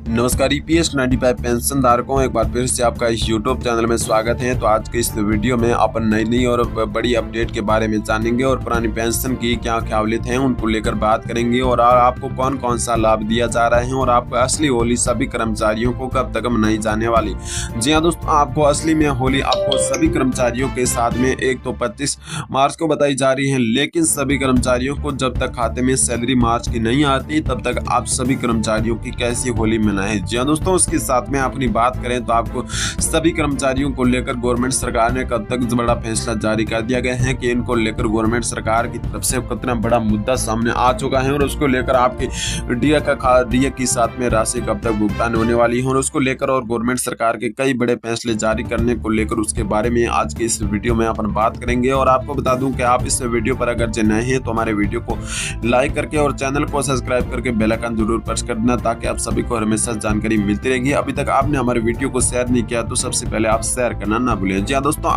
नमस्कार EPS 95 pension धारकों, एक बार फिर से आपका इस यूट्यूब चैनल में स्वागत है। तो आज के इस वीडियो में अपन नई और बड़ी अपडेट के बारे में जानेंगे और पुरानी पेंशन की क्या ख्यालियत हैं उनको लेकर बात करेंगे और आपको कौन कौन सा लाभ दिया जा रहा है और आपको असली होली सभी कर्मचारियों को कब तक मनाई जाने वाली। जी हाँ दोस्तों, आपको असली में होली आपको सभी कर्मचारियों के साथ में एक तो 25 मार्च को बताई जा रही है, लेकिन सभी कर्मचारियों को जब तक खाते में सैलरी मार्च की नहीं आती तब तक आप सभी कर्मचारियों की कैसी होली मनाएं। जी हाँ दोस्तों, उसके साथ में अपनी बात करें तो आपको सभी कर्मचारियों को लेकर गवर्नमेंट सरकार ने कब तक बड़ा फैसला जारी कर दिया गया है कि इनको लेकर गवर्नमेंट सरकार की तरफ से कितना बड़ा मुद्दा सामने आ चुका है और उसको लेकर आपके डीए की साथ में राशि कब तक भुगतान होने वाली है और उसको लेकर और गवर्नमेंट सरकार के कई बड़े फैसले जारी करने को लेकर उसके बारे में आज के इस वीडियो में अपन बात करेंगे। और आपको बता दूं कि आप इस वीडियो पर अगर नए हैं तो हमारे वीडियो को लाइक करके और चैनल को सब्सक्राइब करके बेल आइकन जरूर प्रेस कर देना ताकि आप सभी को हमेशा जानकारी मिलती रहेगी। अभी तक आपने हमारे वीडियो को शेयर नहीं किया तो सबसे पहले आप शेयर करना ना भूलें। जी हाँ दोस्तों,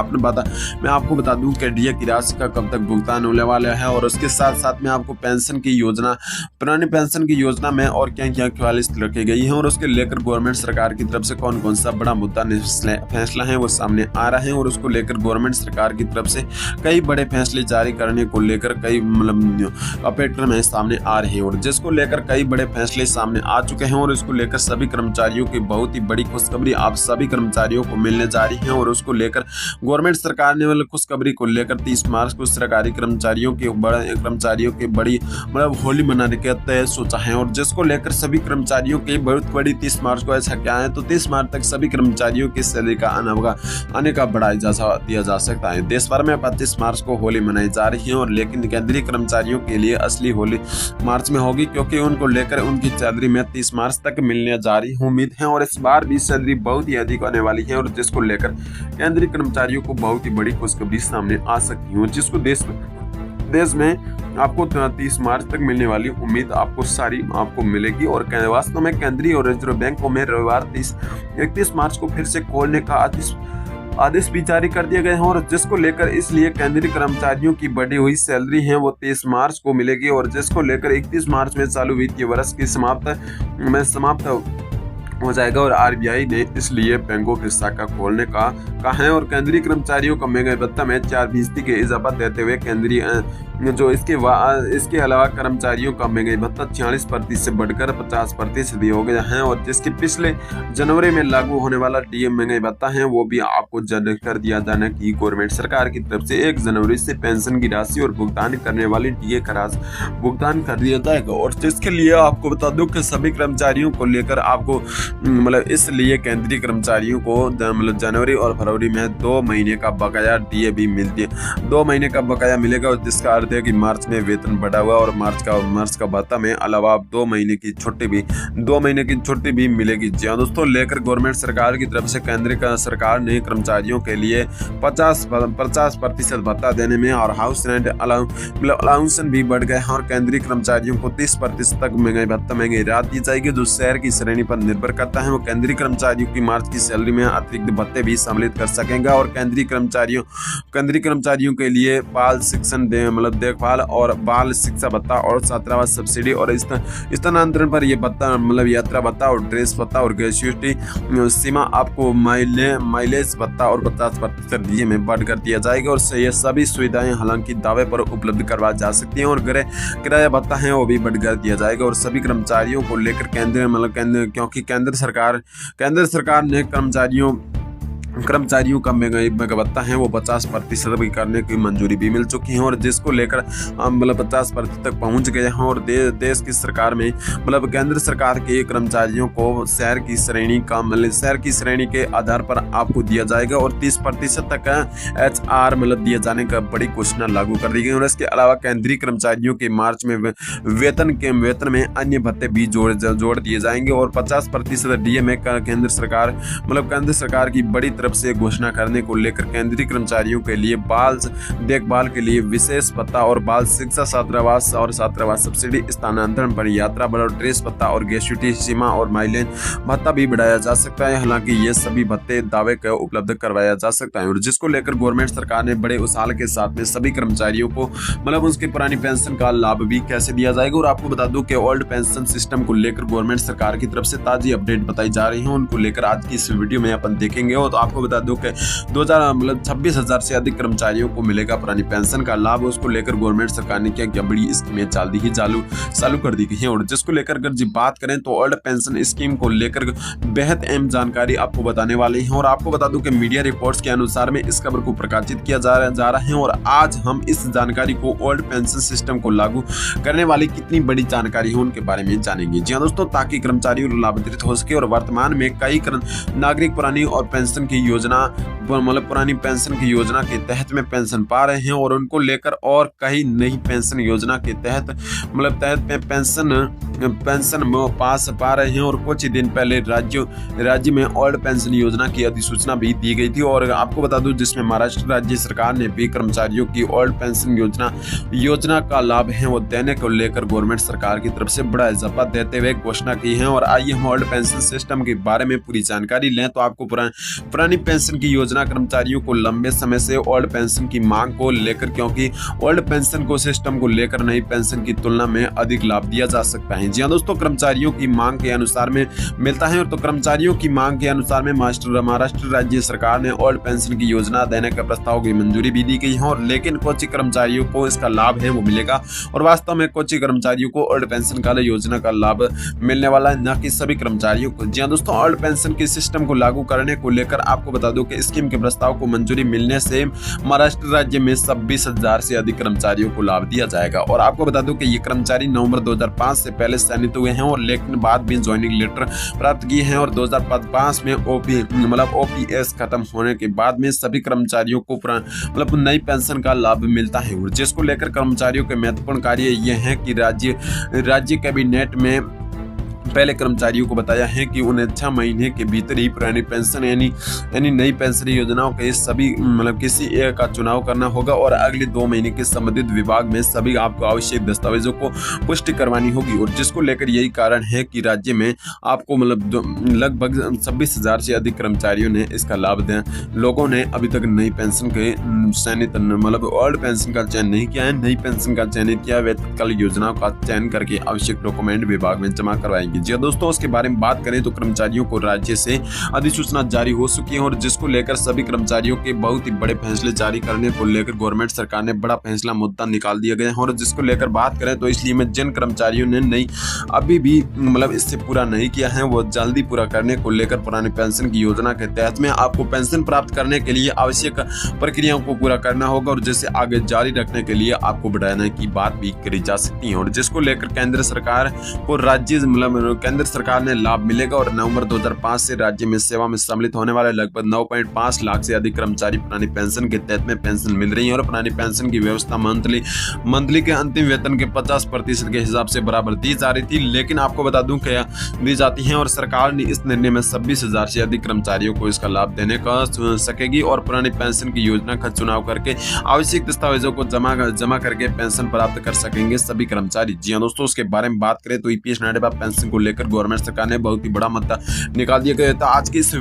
मैं आपको बता दूं कि डीए की राशि का कब तक भुगतान होने वाला है और उसके साथ साथ में आपको पेंशन की योजना, पुरानी पेंशन की योजना में और क्या क्या ख्यालियत रखी गई है और उसके लेकर गवर्नमेंट सरकार की तरफ से कौन कौन सा बड़ा मुद्दा फैसला है वो सामने आ रहा है और उसको लेकर गवर्नमेंट सरकार की तरफ से कई बड़े फैसले जारी करने को लेकर कई ऑपरेटर में सामने आ रहे हैं और जिसको लेकर कई बड़े फैसले सामने आ चुके हैं और इसको लेकर सभी कर्मचारियों की बहुत ही बड़ी खुशखबरी आप सभी कर्मचारियों को मिलने जा रही है। और उसको लेकर गवर्नमेंट सरकार ने खुशखबरी को लेकर 30 मार्च को सरकारी कर्मचारियों की बड़ी होली मनाने के तय सोचा है और जिसको लेकर सभी कर्मचारियों की बहुत बड़ी 30 मार्च को ऐसा क्या है तो 30 मार्च तक सभी कर्मचारियों की सैलरी का आने का बड़ा इजाज़ा दिया जा सकता है। देश भर में 25 मार्च को होली मनाई जा रही है और लेकिन केंद्रीय कर्मचारियों के लिए असली होली मार्च में होगी क्योंकि उनको लेकर उनकी सैलरी में 30 मार्च तक मिलने जा रही उम्मीद है और इस बार भी सैलरी बहुत ही अधिक होने वाली है और जिसको लेकर केंद्रीय कर्मचारियों को बहुत ही बड़ी खुशखबरी सामने आ सकती है जिसको देश में आपको 30 मार्च तक मिलने वाली उम्मीद आपको मिलेगी। और वास्तव में केंद्रीय और रिजर्व बैंकों में रविवार 31 मार्च को फिर से खोलने का आदेश भी जारी कर दिया गया है और जिसको लेकर इसलिए केंद्रीय कर्मचारियों की बढ़ी हुई सैलरी है वो 23 मार्च को मिलेगी और जिसको लेकर 31 मार्च में चालू वित्तीय वर्ष की समाप्त हो जाएगा और आरबीआई ने इसलिए बैंकों की शाखा खोलने का कहा है और केंद्रीय कर्मचारियों को महंगाई भत्ता में 4% के इजाफा देते हुए इसके अलावा कर्मचारियों का महंगाई भत्ता 46% से बढ़कर 50% हो गया है और जिसके पिछले जनवरी में लागू होने वाला डीए महंगाई भत्ता है वो भी आपको जारी कर दिया जाना कि गवर्नमेंट सरकार की तरफ से 1 जनवरी से पेंशन की राशि और भुगतान करने वाली डीए का राशि भुगतान कर दिया जाएगा। और जिसके लिए आपको बता दूं कि सभी कर्मचारियों को लेकर आपको इसलिए केंद्रीय कर्मचारियों को जनवरी और फरवरी में 2 महीने का बकाया डीए भी मिलती है, 2 महीने का बकाया मिलेगा और जिसका अर्थ है कि मार्च में वेतन बढ़ा हुआ और मार्च का भत्ता में अलावा 2 महीने की छुट्टी भी मिलेगी। जी हाँ दोस्तों, लेकर गवर्नमेंट सरकार की तरफ से केंद्र सरकार ने कर्मचारियों के लिए 50% भत्ता देने में और हाउस रेंट अलाउंस भी बढ़ गए हैं और केंद्रीय कर्मचारियों को 30% तक महंगाई राहत दी जाएगी जो शहर की श्रेणी पर निर्भर करता है। वो केंद्रीय कर्मचारियों की मार्च की सैलरी में अतिरिक्त भत्ते भी सम्मिलित कर सकेगा और केंद्रीय कर्मचारियों के लिए बाल शिक्षण देखभाल और बाल शिक्षा भत्ता और छात्रावास सब्सिडी और स्थानांतरण पर यह भत्ता यात्रा भत्ता और ड्रेस भत्ता और ग्रेजुएटी सीमा आपको माइलेज भत्ता और 50% डीए में बढ़ कर दिया जाएगा और ये सभी सुविधाएं हालांकि दावे पर उपलब्ध करवा जा सकती हैं और किराया भत्ता है वो भी बढ़ कर दिया जाएगा। और सभी कर्मचारियों को लेकर क्योंकि केंद्र सरकार ने कर्मचारियों का महंगाई भत्ता है वो 50% भी करने की मंजूरी भी मिल चुकी है और जिसको लेकर 50% तक पहुंच गए हैं और देश की सरकार में केंद्र सरकार के कर्मचारियों को शहर की श्रेणी के आधार पर आपको दिया जाएगा और 30% तक HR दिए जाने का बड़ी घोषणा लागू कर दी गई। और इसके अलावा केंद्रीय कर्मचारियों के मार्च में वेतन में अन्य भत्ते भी जोड़ दिए जाएंगे और 50% डीए में केंद्र सरकार की बड़ी तरफ से घोषणा करने को लेकर केंद्रीय कर्मचारियों के लिए बाल देखभाल के लिए विशेष भत्ता और बाल शिक्षा छात्रावास और छात्रावास सब्सिडी, स्थानांतरण पर यात्रा ड्रेस भत्ता और ग्रेच्युटी सीमा और माइलेज भत्ता भी बढ़ाया जा सकता है। हालांकि ये सभी भत्ते दावे को उपलब्ध करवाया जा सकता है, और जिसको लेकर गवर्नमेंट सरकार ने बड़े उछाल के साथ में सभी कर्मचारियों को उसके पुरानी पेंशन का लाभ भी कैसे दिया जाएगा। और आपको बता दूं कि ओल्ड पेंशन सिस्टम को लेकर गवर्नमेंट सरकार की तरफ से ताजी अपडेट बताई जा रही है, उनको लेकर आज की इस वीडियो में अपन देखेंगे। और तो आपको बता दूं कि 26,000 से अधिक कर्मचारियों को मिलेगा पुरानी पेंशन का लाभ। उसको लेकर गवर्नमेंट सरकार ने क्या बड़ी स्कीमें चालू कर दी गई है। और जिसको लेकर अगर जी बात करें तो ओल्ड पेंशन स्कीम को लेकर बेहद अहम जानकारी आपको बताने वाले हैं। और आपको बता दूं कि मीडिया रिपोर्ट्स के अनुसार में इस खबर को प्रकाशित किया जा रहा है, और आज हम इस जानकारी को ओल्ड पेंशन सिस्टम को लागू करने वाली कितनी बड़ी जानकारी है उनके बारे में जानेंगे। जी हाँ दोस्तों, ताकि कर्मचारी लाभान्वित हो सके। और वर्तमान में कई नागरिक पुरानी और पेंशन की योजना पुरानी पेंशन की योजना के तहत में पेंशन पा रहे हैं, और उनको लेकर और कई नई पेंशन योजना के तहत पेंशन पास पा रहे हैं। और कुछ दिन पहले राज्य में ओल्ड पेंशन योजना की अधिसूचना भी दी गई थी। और आपको बता दूं जिसमें महाराष्ट्र राज्य सरकार ने भी कर्मचारियों की ओल्ड पेंशन योजना का लाभ है वो देने को लेकर गवर्नमेंट सरकार की तरफ से बड़ा इजाफा देते हुए घोषणा की है। और आइए हम ओल्ड पेंशन सिस्टम के बारे में पूरी जानकारी लें। तो आपको पुरानी पेंशन की योजना कर्मचारियों को लंबे समय से ओल्ड पेंशन की मांग को लेकर, क्योंकि ओल्ड पेंशन को सिस्टम को लेकर नई पेंशन की तुलना में अधिक लाभ दिया जा सकता है। जी हाँ दोस्तों, कर्मचारियों की मांग के अनुसार में मिलता है। और तो कर्मचारियों की मांग के अनुसार में महाराष्ट्र राज्य सरकार ने ओल्ड पेंशन की योजना देने का प्रस्ताव की मंजूरी भी दी गई है। और लेकिन कुछ कर्मचारियों को इसका लाभ है वो मिलेगा, और वास्तव में कुछ कर्मचारियों को ओल्ड पेंशन का योजना का लाभ मिलने वाला है, न कि सभी कर्मचारियों को। जी हाँ दोस्तों, ओल्ड पेंशन के सिस्टम को लागू करने को लेकर आपको बता दूं कि स्कीम के प्रस्ताव को मंजूरी मिलने से महाराष्ट्र राज्य में 26,000 से अधिक कर्मचारियों को लाभ दिया जाएगा। और आपको बता दूं कि ये कर्मचारी नवंबर 2005 से पहले चयनित हुए हैं, और लेकिन बाद भी ज्वाइनिंग लेटर प्राप्त किए हैं। और 2005 में ओपीएस खत्म होने के बाद में सभी कर्मचारियों को नई पेंशन का लाभ मिलता है। और जिसको लेकर कर्मचारियों के महत्वपूर्ण कार्य ये है कि राज्य कैबिनेट में पहले कर्मचारियों को बताया है कि उन्हें 6 महीने के भीतर ही पुरानी पेंशन यानी नई पेंशन योजनाओं के सभी किसी एक का चुनाव करना होगा। और अगले 2 महीने के संबंधित विभाग में सभी आपको आवश्यक दस्तावेजों को पुष्टि करवानी होगी। और जिसको लेकर यही कारण है कि राज्य में आपको लगभग 26,000 से अधिक कर्मचारियों ने इसका लाभ दिया। लोगों ने अभी तक नई पेंशन के चयनित ओल्ड पेंशन का चयन नहीं किया है, नई पेंशन का चयनित किया। वे तत्काल योजनाओं का चयन करके आवश्यक डॉक्यूमेंट विभाग में जमा करवाएंगे। जी दोस्तों, उसके बारे में बात करें तो कर्मचारियों को राज्य से अधिसूचना जारी हो चुकी है, और जिसको लेकर सभी कर्मचारियों के बहुत ही बड़े फैसले जारी करने को लेकर गवर्नमेंट सरकार ने बड़ा फैसला मुद्दा निकाल दिया गया है। और जिसको लेकर बात करें तो इसलिए में जिन कर्मचारियों ने अभी भी इससे पूरा नहीं किया है वो जल्दी पूरा करने को लेकर पुरानी पेंशन की योजना के तहत में आपको पेंशन प्राप्त करने के लिए आवश्यक प्रक्रियाओं को पूरा करना होगा, और जिसे आगे जारी रखने के लिए आपको बढ़ाने की बात भी करी जा सकती है। और जिसको लेकर केंद्र सरकार को केंद्र सरकार ने लाभ मिलेगा। और नवंबर 2005 से राज्य में सेवा में सम्मिलित होने वाले लगभग 9.5 लाख से अधिक कर्मचारी पुरानी पेंशन के तहत में पेंशन मिल रही है। और पुरानी पेंशन की व्यवस्था मंथली के अंतिम वेतन के 50% के हिसाब से बराबर दी जा रही थी, लेकिन आपको बता दूं क्या दी जाती है। और सरकार ने इस निर्णय में 26,000 से अधिक कर्मचारियों को इसका लाभ देने का सकेगी, और पुरानी पेंशन की योजना का चुनाव करके आवश्यक दस्तावेजों को जमा करके पेंशन प्राप्त कर सकेंगे सभी कर्मचारी। जी हाँ दोस्तों, उसके बारे में बात करें तो ईपीएस पेंशन को लेकर गवर्नमेंट सरकार ने बहुत ही बड़ा मुद्दा निकाल दिया गया था। आज की